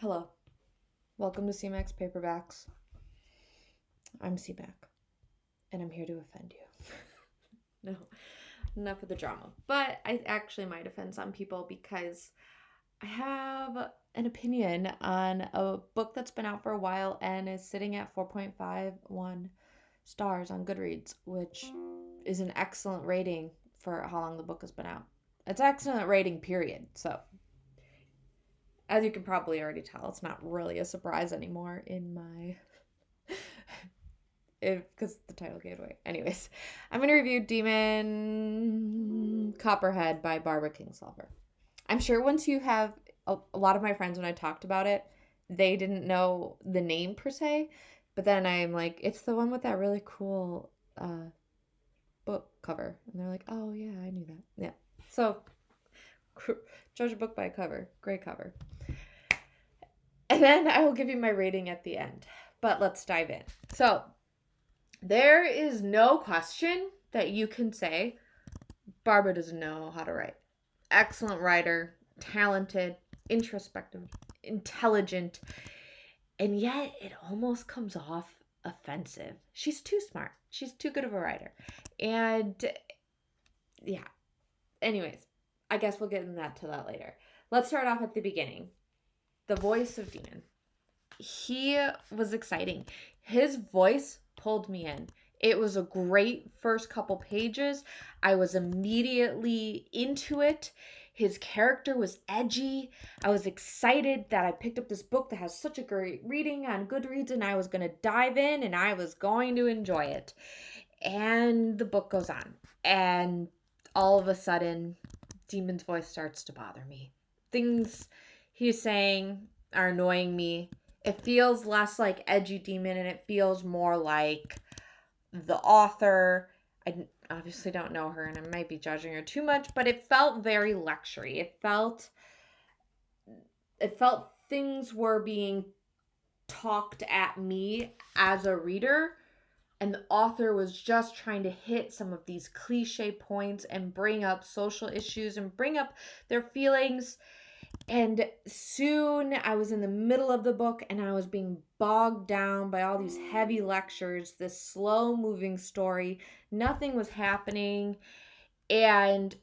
Hello, welcome to CMAC Paperbacks. I'm CMAC, and I'm here to offend you. No, enough of the drama. But I actually might offend some people because I have an opinion on a book that's been out for a while and is sitting at 4.51 stars on Goodreads, which is an excellent rating for how long the book has been out. It's an excellent rating, period. So as you can probably already tell, it's not really a surprise anymore in my because the title gave it away. Anyways, I'm going to review Demon Copperhead by Barbara Kingsolver. I'm sure once you have a lot of my friends, when I talked about it, they didn't know the name per se, but then I'm like, it's the one with that really cool book cover, and they're like, oh yeah, I knew that. Yeah, so judge a book by a cover. Great cover. And then I will give you my rating at the end. But let's dive in. So, there is no question that you can say Barbara doesn't know how to write. Excellent writer, talented, introspective, intelligent, and yet it almost comes off offensive. She's too smart. She's too good of a writer. And yeah. Anyways, I guess we'll get into that later. Let's start off at the beginning. The voice of Demon. He was exciting. His voice pulled me in. It was a great first couple pages. I was immediately into it. His character was edgy. I was excited that I picked up this book that has such a great reading on Goodreads, and I was going to dive in and I was going to enjoy it. And the book goes on. And all of a sudden, Demon's voice starts to bother me. Things he's saying are annoying me. It feels less like edgy Demon and it feels more like the author. I obviously don't know her and I might be judging her too much, but it felt very lectury. It felt things were being talked at me as a reader, and the author was just trying to hit some of these cliche points and bring up social issues and bring up their feelings. And soon I was in the middle of the book and I was being bogged down by all these heavy lectures, this slow moving story. Nothing was happening. And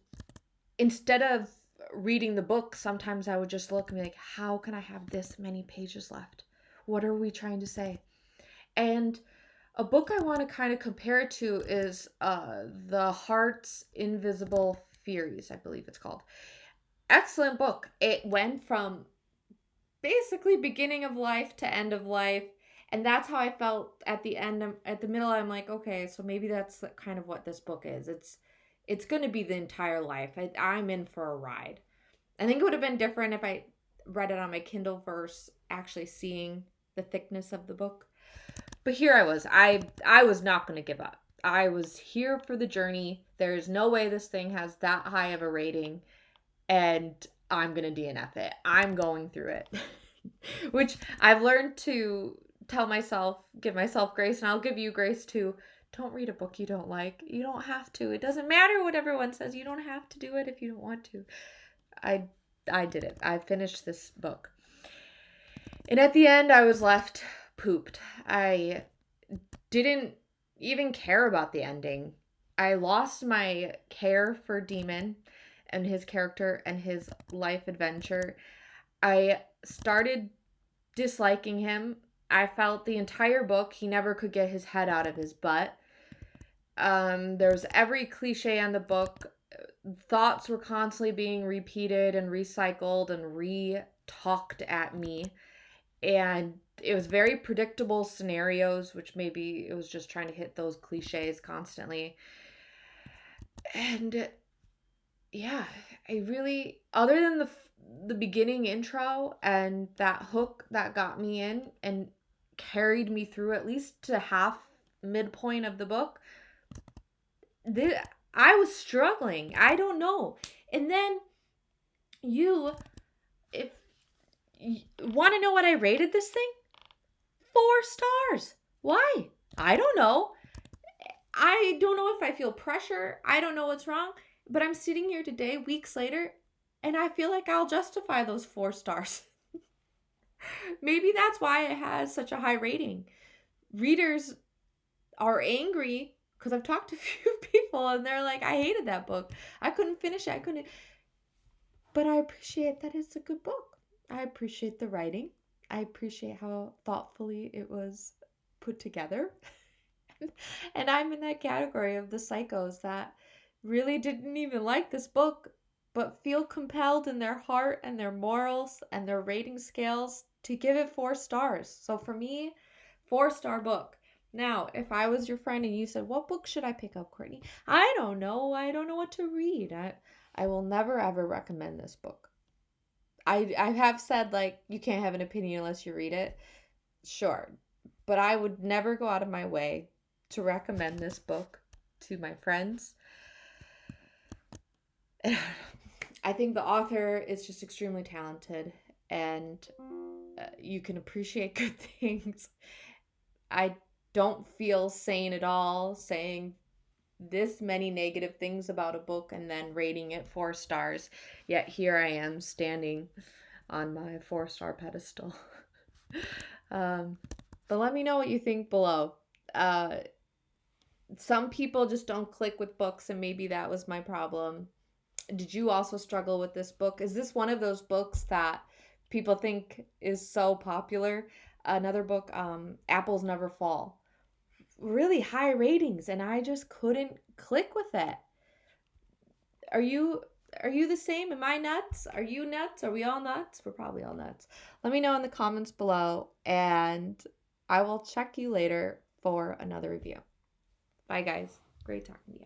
instead of reading the book, sometimes I would just look and be like, how can I have this many pages left? What are we trying to say? And a book I want to kind of compare it to is The Heart's Invisible Furies, I believe it's called. Excellent book. It went from basically beginning of life to end of life, and that's how I felt at the end. At the middle, I'm like, okay, so maybe that's kind of what this book is. It's going to be the entire life. I'm in for a ride. I think it would have been different if I read it on my Kindle versus actually seeing the thickness of the book. But here I was. I was not going to give up. I was here for the journey. There's no way this thing has that high of a rating, and I'm going to DNF it. I'm going through it. Which I've learned to tell myself, give myself grace, and I'll give you grace too. Don't read a book you don't like. You don't have to. It doesn't matter what everyone says. You don't have to do it if you don't want to. I did it. I finished this book. And at the end, I was left pooped. I didn't even care about the ending. I lost my care for Demon and his character and his life adventure. I started disliking him. I felt the entire book he never could get his head out of his butt. There's every cliche on the book. Thoughts were constantly being repeated and recycled and re-talked at me. And it was very predictable scenarios, which maybe it was just trying to hit those cliches constantly. And yeah, I really, other than the beginning intro and that hook that got me in and carried me through at least to half midpoint of the book, I was struggling. I don't know. And then if you want to know what I rated this thing? 4 stars. Why? I don't know. I don't know if I feel pressure. I don't know what's wrong. But I'm sitting here today, weeks later, and I feel like I'll justify those 4 stars. Maybe that's why it has such a high rating. Readers are angry because I've talked to a few people and they're like, I hated that book. I couldn't finish it. I couldn't. But I appreciate that it's a good book. I appreciate the writing. I appreciate how thoughtfully it was put together. And I'm in that category of the psychos that really didn't even like this book, but feel compelled in their heart and their morals and their rating scales to give it 4 stars. So for me, 4-star book. Now, if I was your friend and you said, what book should I pick up, Courtney? I don't know. I don't know what to read. I will never ever recommend this book. I have said, like, you can't have an opinion unless you read it. Sure. But I would never go out of my way to recommend this book to my friends. I think the author is just extremely talented, and you can appreciate good things. I don't feel sane at all saying this many negative things about a book and then rating it 4 stars. Yet here I am standing on my 4-star pedestal. But let me know what you think below. Some people just don't click with books, and maybe that was my problem. Did you also struggle with this book? Is this one of those books that people think is so popular? Another book, Apples Never Fall. Really high ratings, and I just couldn't click with it. Are you the same? Am I nuts? Are you nuts? Are we all nuts? We're probably all nuts. Let me know in the comments below, and I will check you later for another review. Bye, guys. Great talking to you.